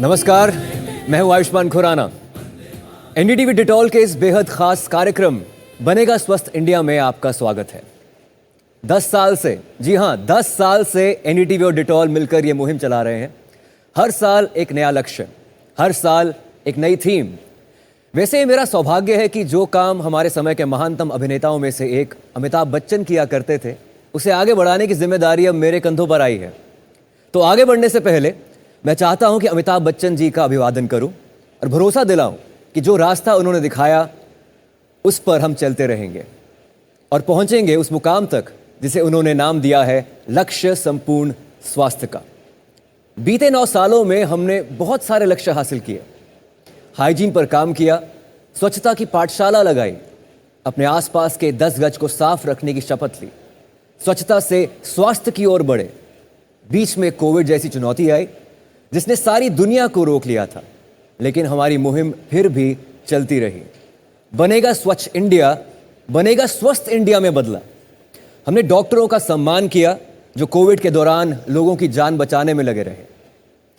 नमस्कार, मैं हूं आयुष्मान खुराना। एनडीटीवी डिटॉल के इस बेहद खास कार्यक्रम बनेगा स्वस्थ इंडिया में आपका स्वागत है। 10 साल से, जी हां, 10 साल से एनडीटीवी और डिटॉल मिलकर यह मुहिम चला रहे हैं। हर साल एक नया लक्ष्य, हर साल एक नई थीम। वैसे ये मेरा सौभाग्य है कि जो काम हमारे समय के महानतम अभिनेताओं में से एक अमिताभ बच्चन किया करते थे, उसे आगे बढ़ाने की जिम्मेदारी अब मेरे कंधों पर आई है। तो आगे बढ़ने से पहले मैं चाहता हूं कि अमिताभ बच्चन जी का अभिवादन करूं और भरोसा दिलाऊं कि जो रास्ता उन्होंने दिखाया उस पर हम चलते रहेंगे और पहुंचेंगे उस मुकाम तक जिसे उन्होंने नाम दिया है लक्ष्य संपूर्ण स्वास्थ्य का। बीते 9 सालों में हमने बहुत सारे लक्ष्य हासिल किए। हाइजीन पर काम किया, स्वच्छता की पाठशाला लगाई, अपने आसपास के 10 गज को साफ रखने की शपथ ली, स्वच्छता से स्वास्थ्य की ओर बढ़े। बीच में कोविड जैसी चुनौती आई जिसने सारी दुनिया को रोक लिया था, लेकिन हमारी मुहिम फिर भी चलती रही। बनेगा स्वच्छ इंडिया, बनेगा स्वस्थ इंडिया में बदला। हमने डॉक्टरों का सम्मान किया जो कोविड के दौरान लोगों की जान बचाने में लगे रहे।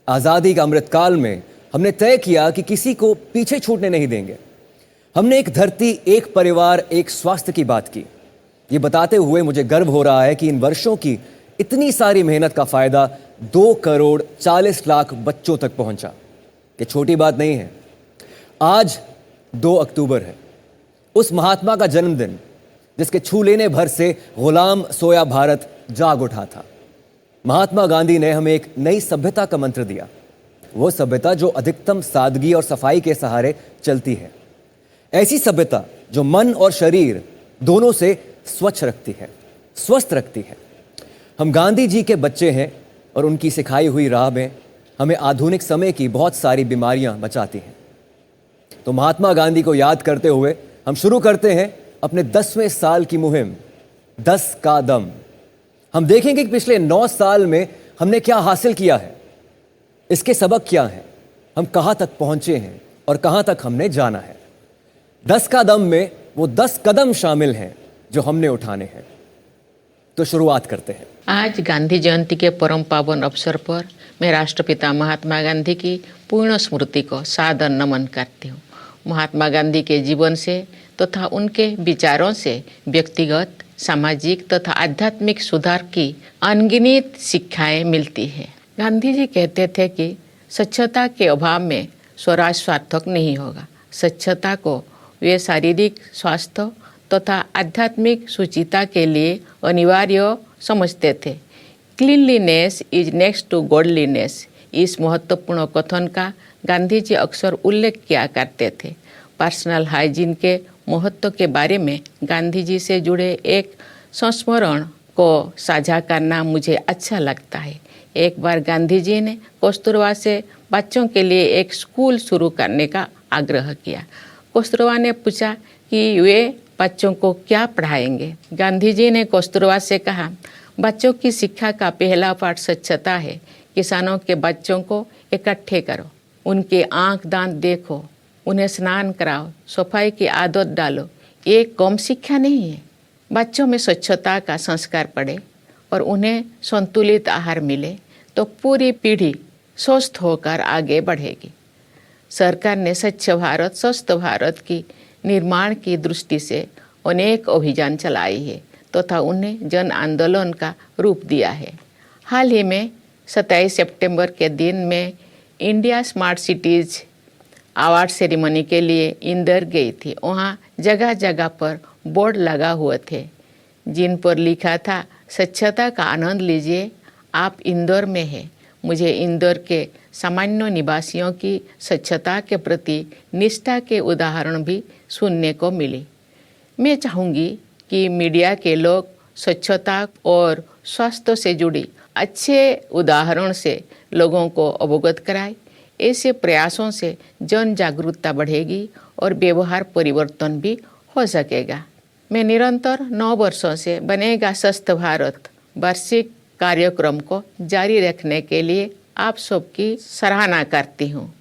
आज़ादी का अमृतकाल में हमने तय किया कि किसी को पीछे छूटने नहीं देंगे। हमने एक धरती, एक परिवार, एक स्वास्थ्य की बात की। ये बताते हुए मुझे गर्व हो रहा है कि इन वर्षों की इतनी सारी मेहनत का फायदा 2 करोड़ 40 लाख बच्चों तक पहुंचा। ये छोटी बात नहीं है। आज 2 अक्टूबर है, उस महात्मा का जन्मदिन जिसके छू लेने भर से गुलाम सोया भारत जाग उठा था। महात्मा गांधी ने हमें एक नई सभ्यता का मंत्र दिया, वो सभ्यता जो अधिकतम सादगी और सफाई के सहारे चलती है। ऐसी सभ्यता जो मन और शरीर दोनों से स्वच्छ रखती है, स्वस्थ रखती है। हम गांधी जी के बच्चे हैं और उनकी सिखाई हुई राह में हमें आधुनिक समय की बहुत सारी बीमारियां बचाती हैं। तो महात्मा गांधी को याद करते हुए हम शुरू करते हैं अपने 10वें साल की मुहिम 10 का दम। हम देखेंगे कि पिछले 9 साल में हमने क्या हासिल किया है, इसके सबक क्या हैं, हम कहां तक पहुंचे हैं और कहां तक हमने जाना है। 10 का दम में वो 10 कदम शामिल हैं जो हमने उठाने हैं। तो शुरुआत करते हैं। आज गांधी जयंती के परम पावन अवसर पर मैं राष्ट्रपिता महात्मा गांधी की पूर्ण स्मृति को सादर नमन करती हूँ। महात्मा गांधी के जीवन से तथा उनके विचारों से व्यक्तिगत, सामाजिक तथा आध्यात्मिक सुधार की अनगिनत शिक्षाएं मिलती है। गांधी जी कहते थे कि स्वच्छता के अभाव में स्वराज सार्थक नहीं होगा। स्वच्छता को वे शारीरिक स्वास्थ्य तथा आध्यात्मिक सुचिता के लिए अनिवार्य समझते थे। Cleanliness is next to godliness, इस महत्वपूर्ण कथन का गांधी जी अक्सर उल्लेख किया करते थे। पर्सनल हाइजीन के महत्व के बारे में गांधी जी से जुड़े एक संस्मरण को साझा करना मुझे अच्छा लगता है। एक बार गांधी जी ने कस्तूरबा से बच्चों के लिए एक स्कूल शुरू करने का आग्रह किया। कस्तूरबा ने पूछा कि वे बच्चों को क्या पढ़ाएंगे। गांधी जी ने कस्तूरबा से कहा, बच्चों की शिक्षा का पहला पाठ स्वच्छता है। किसानों के बच्चों को इकट्ठे करो, उनके आंख दांत देखो, उन्हें स्नान कराओ, सफाई की आदत डालो। ये कम शिक्षा नहीं है। बच्चों में स्वच्छता का संस्कार पड़े और उन्हें संतुलित आहार मिले तो पूरी पीढ़ी स्वस्थ होकर आगे बढ़ेगी। सरकार ने स्वच्छ भारत, स्वस्थ भारत की निर्माण की दृष्टि से अनेक अभियान चलाई है तथा उन्हें जन आंदोलन का रूप दिया है। हाल ही में 27 सितंबर के दिन में India smart cities award ceremony के लिए इंदौर गई थी। वहाँ जगह जगह पर बोर्ड लगा हुए थे जिन पर लिखा था, स्वच्छता का आनंद लीजिए, आप इंदौर में हैं। मुझे इंदौर के सामान्य निवासियों की स्वच्छता के प्रति निष्ठा के उदाहरण भी सुनने को मिली। मैं चाहूँगी कि मीडिया के लोग स्वच्छता और स्वास्थ्य से जुड़ी अच्छे उदाहरण से लोगों को अवगत कराएं। ऐसे प्रयासों से जन जागरूकता बढ़ेगी और व्यवहार परिवर्तन भी हो सकेगा। मैं निरंतर 9 वर्षों से बनेगा स्वस्थ भारत वार्षिक कार्यक्रम को जारी रखने के लिए आप सबकी सराहना करती हूँ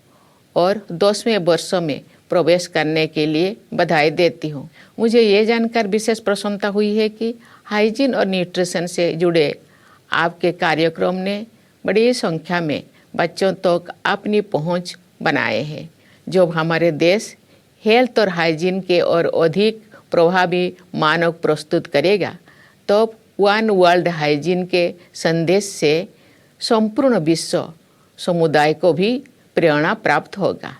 और 10वें वर्ष में प्रवेश करने के लिए बधाई देती हूँ। मुझे ये जानकर विशेष प्रसन्नता हुई है कि हाइजीन और न्यूट्रिशन से जुड़े आपके कार्यक्रम ने बड़ी संख्या में बच्चों तक अपनी पहुंच बनाए हैं। जब हमारे देश हेल्थ और हाइजीन के और अधिक प्रभावी मानक प्रस्तुत करेगा तब वन वर्ल्ड हाइजीन के संदेश से संपूर्ण विश्व समुदाय को भी प्रेरणा प्राप्त होगा।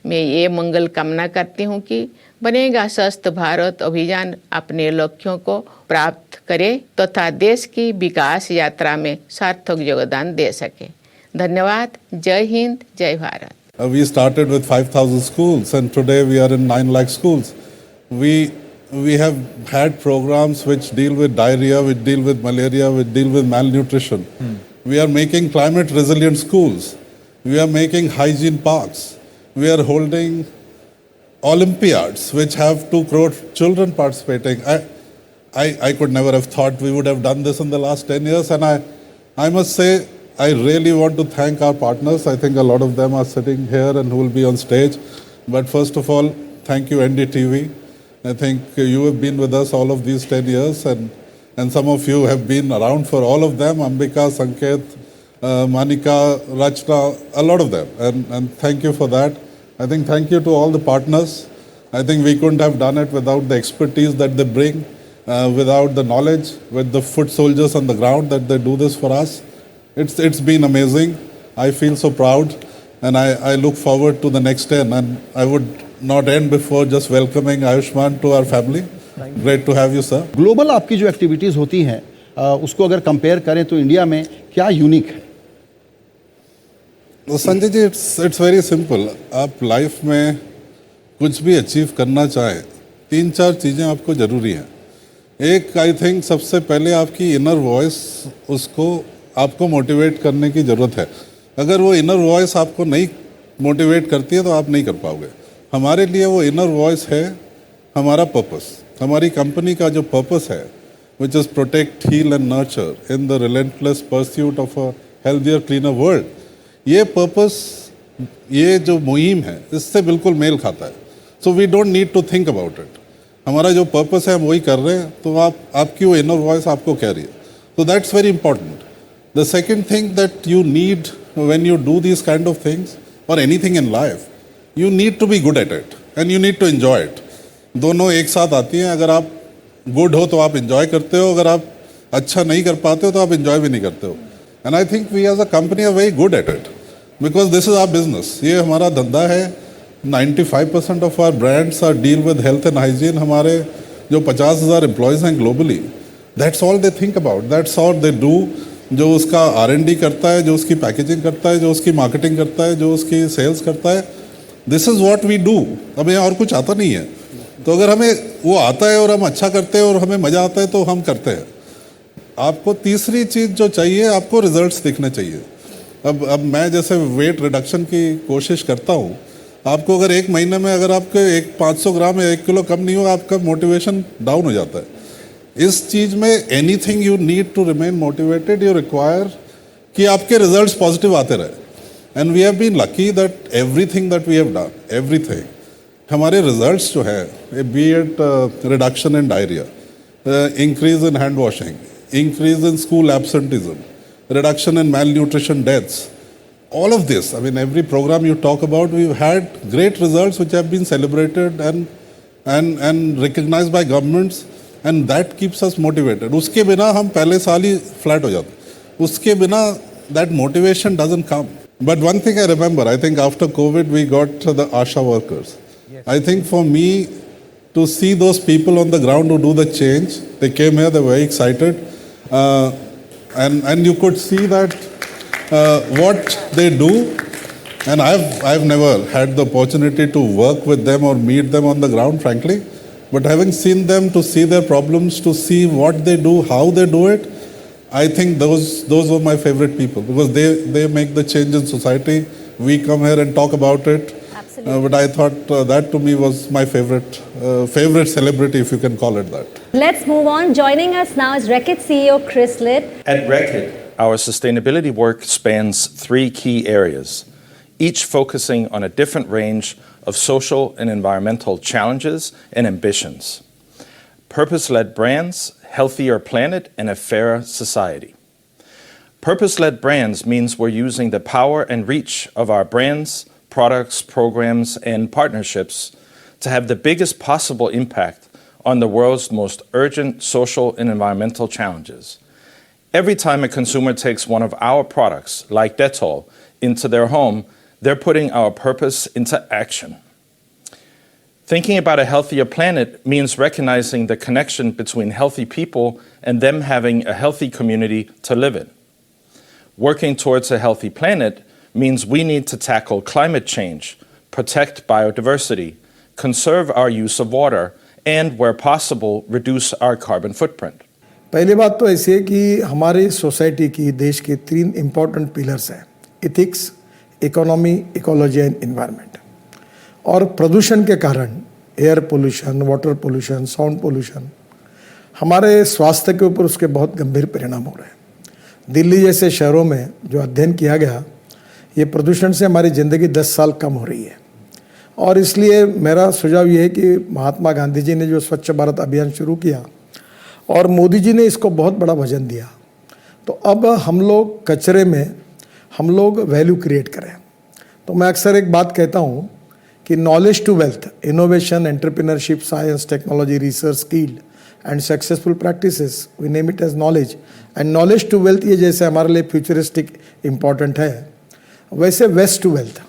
मैं ये मंगल कामना करती हूँ कि बनेगा स्वस्थ भारत अभियान अपने लक्ष्यों को प्राप्त करे तथा देश की विकास यात्रा में सार्थक योगदान दे सके। धन्यवाद। जय हिंद, जय Bharat. We started with 5,000 schools and today we are in 9 lakh schools. We have had programs which deal with diarrhea, which deal with malaria, which deal with malnutrition. We are making climate resilient schools. We are making hygiene parks. We are holding Olympiads which have 2 crore children participating. I could never have thought we would have done this in the last 10 years, and I must say I really want to thank our partners. I think a lot of them are sitting here and who will be on stage. But first of all, thank you NDTV. I think you have been with us all of these 10 years and some of you have been around for all of them. Ambika, Sanket, Manika, Rachna, a lot of them. And thank you for that. I think thank you to all the partners. I think we couldn't have done it without the expertise that they bring, without the knowledge, with the foot soldiers on the ground that they do this for us. It's been amazing. I feel so proud and I look forward to the next 10. And I would not end before just welcoming Ayushmann to our family. Great to have you, sir. Global आपकी जो activities होती हैं उसको अगर compare करें तो India में क्या यूनिक है? तो Sanjay ji, it's very simple. आप लाइफ में कुछ भी अचीव करना चाहें 3-4 चीज़ें आपको ज़रूरी हैं. एक, आई थिंक सबसे पहले आपकी इनर वॉइस, उसको आपको मोटिवेट करने की ज़रूरत है. अगर वो इनर वॉइस आपको नहीं मोटिवेट करती है तो आप नहीं कर पाओगे. हमारे लिए वो इनर वॉइस है हमारा पर्पस. हमारी कंपनी का जो पर्पस है, which is protect, heal and nurture in the relentless pursuit of a healthier cleaner world. ये पर्पस, ये जो मुहिम है, इससे बिल्कुल मेल खाता है. So we don't need to think about it. हमारा जो पर्पस है हम वही कर रहे हैं, तो आपकी वो इनर वॉइस आपको कह रही है. So that's very important. The second thing that you need when you do these kind of things or anything in life, you need to be good at it and you need to enjoy it. दोनों एक साथ आती हैं. अगर आप good हो तो आप enjoy करते हो, अगर आप अच्छा नहीं कर पाते हो तो आप enjoy भी नहीं करते हो. And I think we as a company are very good at it because this is our business. ये हमारा धंधा है. 95% of our brands are deal with health and hygiene. हमारे जो 50,000 employees हैं globally, that's all they think about, that's all they do. जो उसका R&D करता है, जो उसकी पैकेजिंग करता है, जो उसकी मार्केटिंग करता है, जो उसकी सेल्स करता है, this is what we do. हमें और कुछ आता नहीं है. तो अगर हमें वो आता है और हम अच्छा करते हैं और हमें मज़ा आता है तो हम करते हैं. आपको तीसरी चीज़ जो चाहिए, आपको रिजल्ट्स दिखने चाहिए. अब मैं जैसे वेट रिडक्शन की कोशिश करता हूँ, आपको अगर 1 महीने में अगर आपके 500 ग्राम या 1 किलो कम नहीं हो, आपका मोटिवेशन डाउन हो जाता है. इस चीज़ में anything you need to remain motivated, you require कि आपके रिजल्ट्स पॉजिटिव आते रहे. And we have been lucky that everything that we have done, everything, हमारे रिजल्ट्स जो है, be it reduction in diarrhoea, increase in hand washing, increase in school absenteeism, reduction in malnutrition deaths, all of this, I mean every program you talk about, we've had great results which have been celebrated and recognized by governments, and that keeps us motivated. उसके बिना हम पहले साल ही flat हो जाते. उसके बिना that motivation doesn't come. But one thing I remember, I think after COVID we got the ASHA workers. Yes. I think for me to see those people on the ground who do the change, they came here, they were very excited. And you could see that what they do, and I've never had the opportunity to work with them or meet them on the ground, frankly, but having seen them, to see their problems, to see what they do, how they do it, I think those were my favorite people because they make the change in society. We come here and talk about it. But I thought that to me was my favorite celebrity, if you can call it that. Let's move on. Joining us now is Reckitt CEO Chris Litt. At Reckitt, our sustainability work spans 3 key areas, each focusing on a different range of social and environmental challenges and ambitions. Purpose-led brands, healthier planet, and a fairer society. Purpose-led brands means we're using the power and reach of our brands, products, programs, and partnerships to have the biggest possible impact on the world's most urgent social and environmental challenges. Every time a consumer takes one of our products, like Dettol, into their home, they're putting our purpose into action. Thinking about a healthier planet means recognizing the connection between healthy people and them having a healthy community to live in. Working towards a healthy planet means we need to tackle climate change, protect biodiversity, conserve our use of water, and where possible, reduce our carbon footprint. पहली बात तो ऐसी है कि हमारी society की देश के 3 इम्पॉर्टेंट पिलर्स हैं, ethics, economy, ecology and environment. और प्रदूषण के कारण air pollution, water pollution, sound pollution हमारे स्वास्थ्य के ऊपर उसके बहुत गंभीर परिणाम हो रहे हैं। दिल्ली जैसे शहरों में जो अध्ययन किया गया, ये प्रदूषण से हमारी ज़िंदगी 10 साल कम हो रही है। और इसलिए मेरा सुझाव ये है कि महात्मा गांधी जी ने जो स्वच्छ भारत अभियान शुरू किया और मोदी जी ने इसको बहुत बड़ा वजन दिया, तो अब हम लोग कचरे में हम लोग वैल्यू क्रिएट करें। तो मैं अक्सर एक बात कहता हूँ कि knowledge to wealth, innovation, entrepreneurship, science, technology, research, skill and successful practices, we name it as knowledge. And knowledge to wealth ये जैसे हमारे लिए फ्यूचरिस्टिक इम्पॉर्टेंट है, वैसे waste to wealth.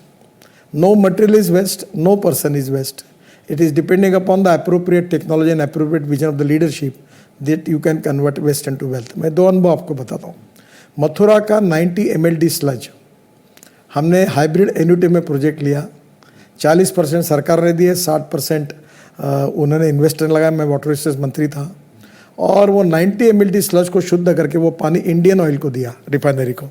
No material is waste, no person is waste. It is depending upon the appropriate technology and appropriate vision of the leadership that you can convert waste into wealth. मैं 2 अनुभव आपको बताता हूँ। मथुरा का 90 mld sludge हमने hybrid annuity में project लिया, 40% सरकार ने दिए, 60% उन्होंने इन्वेस्टर लगाया। मैं वाटर रिसोर्स मंत्री था और वो 90 mld स्लज को शुद्ध करके वो पानी इंडियन ऑयल को दिया, रिफाइनरी को।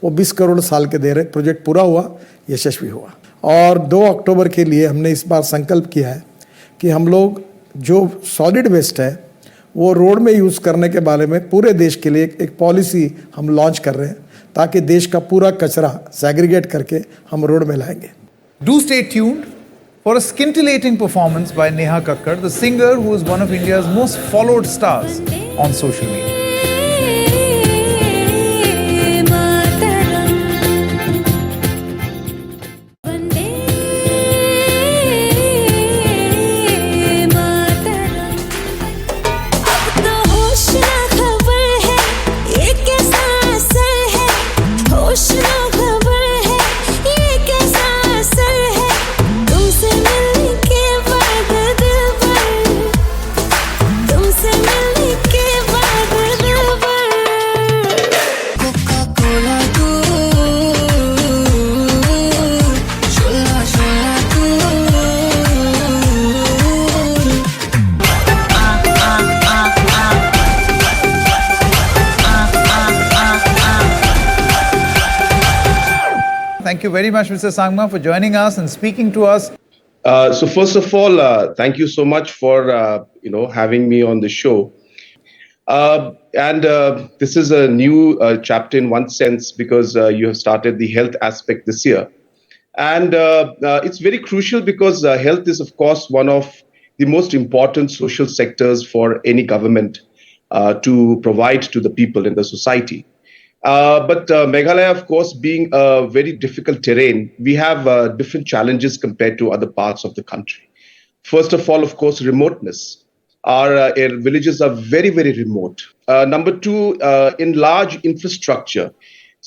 वो 20 करोड़ साल के दे रहे। प्रोजेक्ट पूरा हुआ, यशस्वी हुआ। और 2 अक्टूबर के लिए हमने इस बार संकल्प किया है कि हम लोग जो सॉलिड वेस्ट है वो रोड में यूज़ करने के बारे में पूरे देश के लिए एक पॉलिसी हम लॉन्च कर रहे हैं, ताकि देश का पूरा कचरा सेग्रीगेट करके हम रोड में लाएंगे। Do stay tuned for a scintillating performance by Neha Kakkar, the singer who is one of India's most followed stars on social media. Thank you very much, Mr. Sangma, for joining us and speaking to us. So first of all, thank you so much for having me on the show. And this is a new chapter in one sense, because you have started the health aspect this year. And it's very crucial because health is, of course, one of the most important social sectors for any government to provide to the people in the society. But Meghalaya, of course, being a very difficult terrain, we have different challenges compared to other parts of the country. First of all, of course, remoteness. Our villages are very, very remote. Number 2, in large infrastructure.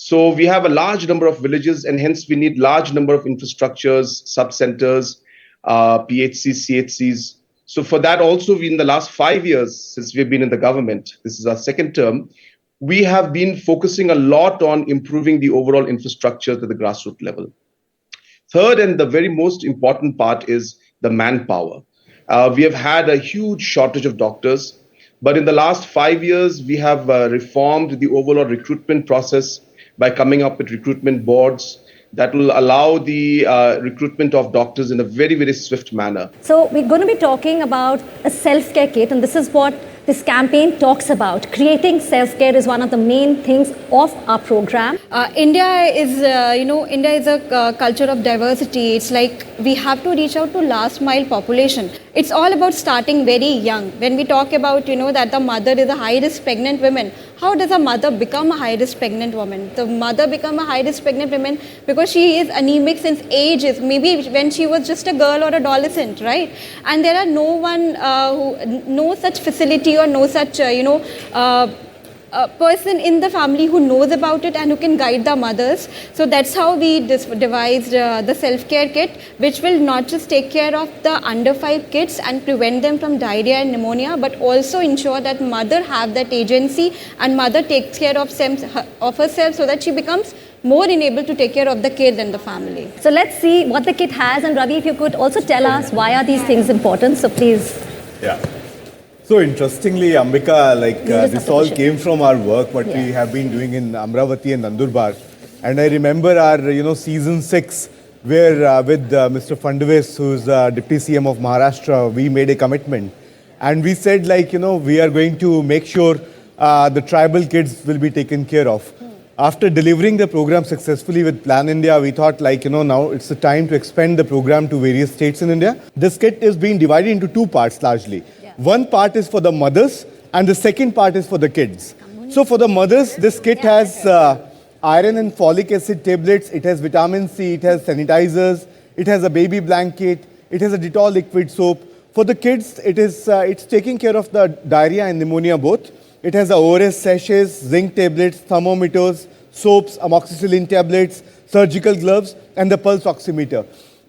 So we have a large number of villages, and hence we need large number of infrastructures, sub-centers, PHCs, CHCs. So for that also, in the last 5 years, since we've been in the government, this is our second term, we have been focusing a lot on improving the overall infrastructure to the grassroots level. Third, and the very most important part, is the manpower. We have had a huge shortage of doctors, but in the last 5 years, we have reformed the overall recruitment process by coming up with recruitment boards that will allow the recruitment of doctors in a very, very swift manner. So we're going to be talking about a self-care kit, and this is what this campaign talks about. Creating self-care is one of the main things of our program. India is a culture of diversity. It's like we have to reach out to last mile population. It's all about starting very young. When we talk about, that the mother is a high risk pregnant women, how does a mother become a high-risk pregnant woman? The mother become a high-risk pregnant woman because she is anemic since ages, maybe when she was just a girl or adolescent, right? And there are no such facility or no such, person in the family who knows about it and who can guide the mothers. So that's how we devised the self-care kit, which will not just take care of the under 5 kids and prevent them from diarrhea and pneumonia, but also ensure that mother have that agency and mother takes care of herself so that she becomes more enabled to take care of the kid and the family. So let's see what the kit has, and Ravi, if you could also tell us why are these things important, so please. Yeah. So interestingly, Ambika, this all came from our work, what we have been doing in Amravati and Nandurbar. And I remember our, season 6, where with Mr. Fadnavis, who's Deputy CM of Maharashtra, we made a commitment. And we said, we are going to make sure the tribal kids will be taken care of. After delivering the program successfully with Plan India, we thought now it's the time to expand the program to various states in India. This kit is being divided into 2 parts largely. One part is for the mothers and the second part is for the kids. So for the mothers, this kit has iron and folic acid tablets, it has vitamin C, it has sanitizers, it has a baby blanket, it has a Dettol liquid soap. For the kids, it's taking care of the diarrhea and pneumonia both. It has the ORS sachets, zinc tablets, thermometers, soaps, amoxicillin tablets, surgical gloves, and the pulse oximeter.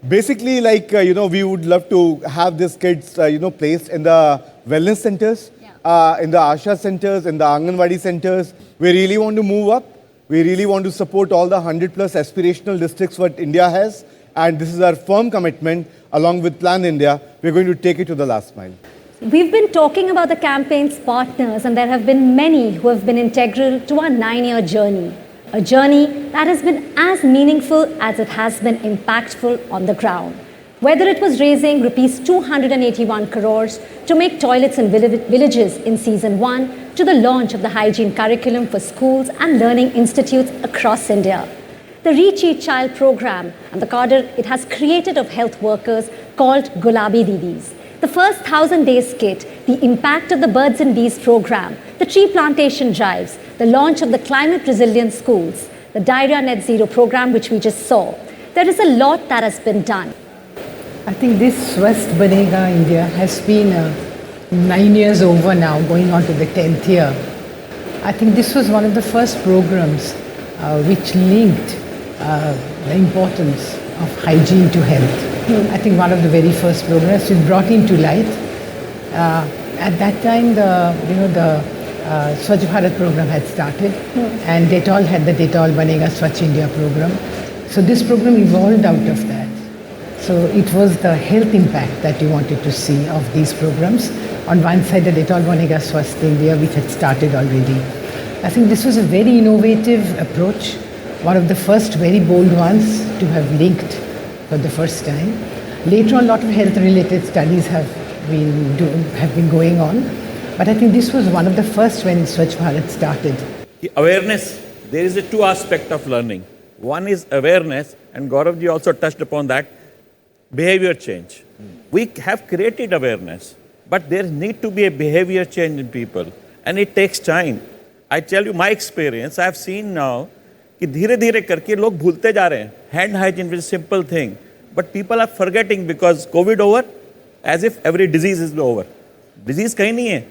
Basically, we would love to have these kids, placed in the wellness centers, in the Asha centers, in the Anganwadi centers. We really want to move up. We really want to support all the 100+ aspirational districts what India has. And this is our firm commitment, along with Plan India. We're going to take it to the last mile. We've been talking about the campaign's partners, and there have been many who have been integral to our 9-year journey. A journey that has been as meaningful as it has been impactful on the ground. Whether it was raising rupees 281 crores to make toilets in villages in season 1, to the launch of the hygiene curriculum for schools and learning institutes across India. The Reach Each Child program and the cadre it has created of health workers called Gulabi Didis. The first 1000 days kit, the impact of the Birds and Bees program, the tree plantation drives, the launch of the climate resilient schools, the Diarrhea Net Zero program which we just saw. There is a lot that has been done. I think this Swasth Banega India has been 9 years over now, going on to the 10th year. I think this was one of the first programs which linked the importance of hygiene to health. I think one of the very first programs we brought into light. At that time, the Swachh Bharat program had started, and Dettol had the Dettol Banega Swasth India program. So this program evolved out of that. So it was the health impact that we wanted to see of these programs. On one side, the Dettol Banega Swasth India, which had started already. I think this was a very innovative approach, one of the first very bold ones to have linked for the first time. Later on, a lot of health-related studies have been going on, but I think this was one of the first when Swachh Bharat started. The awareness, there is a 2 aspect of learning. One is awareness, and Gauravji also touched upon that, behavior change. We have created awareness, but there need to be a behavior change in people, and it takes time. I tell you my experience, I have seen now कि धीरे-धीरे करके लोग भूलते जा रहे हैं. Hand hygiene is a simple thing, but people are forgetting because COVID over, as if every disease is over. Disease कहीं नहीं है,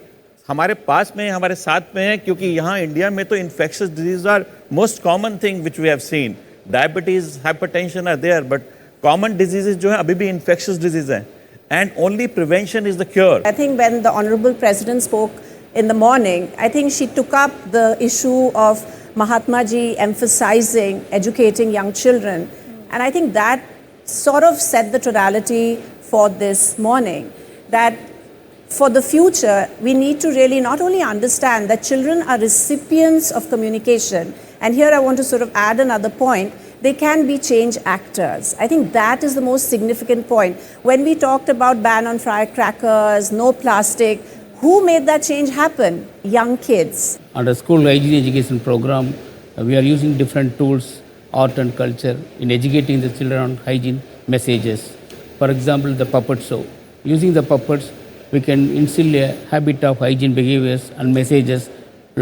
हमारे पास में, हमारे साथ में है, क्योंकि यहाँ इंडिया में तो infectious diseases are most common thing which we have seen. Diabetes, hypertension are there, but common diseases जो है अभी भी infectious disease हैं, and only prevention is the cure. I think when the Honorable President spoke in the morning, I think she took up the issue of Mahatma Ji emphasizing educating young children, and I think that sort of set the tonality for this morning, that for the future we need to really not only understand that children are recipients of communication, and here I want to sort of add another point, they can be change actors. I think that is the most significant point. When we talked about ban on firecrackers, no plastic, who made that change happen? Young kids. Under school hygiene education program, we are using different tools, art and culture, in educating the children on hygiene messages. For example, the puppet show. Using the puppets, we can instill a habit of hygiene behaviors and messages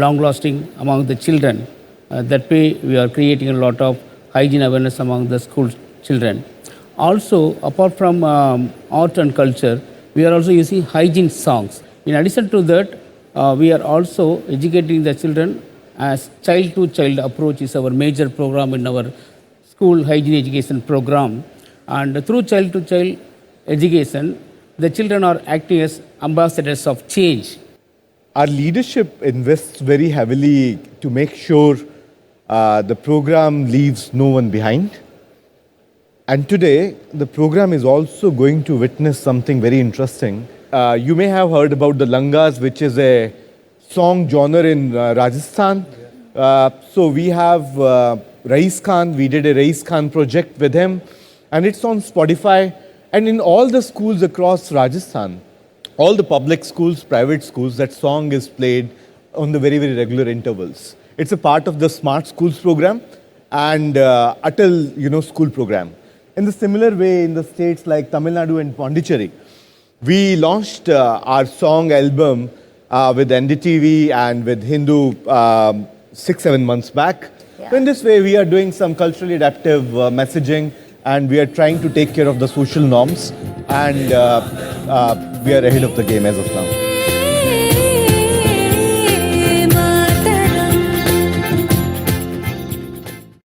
long lasting among the children. That way, we are creating a lot of hygiene awareness among the school children. Also, apart from art and culture, we are also using hygiene songs. In addition to that, we are also educating the children as child-to-child approach is our major program in our school hygiene education program. And through child-to-child education, the children are acting as ambassadors of change. Our leadership invests very heavily to make sure the program leaves no one behind. And today, the program is also going to witness something very interesting. You may have heard about the Langas, which is a song genre in Rajasthan. So we have Rais Khan, we did a Rais Khan project with him, and it's on Spotify. And in all the schools across Rajasthan, all the public schools, private schools, that song is played on the very, very regular intervals. It's a part of the Smart Schools program and Atal, school program. In the similar way, in the states like Tamil Nadu and Pondicherry, we launched our song album with NDTV and with Hindu 6-7 months back. Yeah. So in this way, we are doing some culturally adaptive messaging, and we are trying to take care of the social norms, and we are ahead of the game as of now.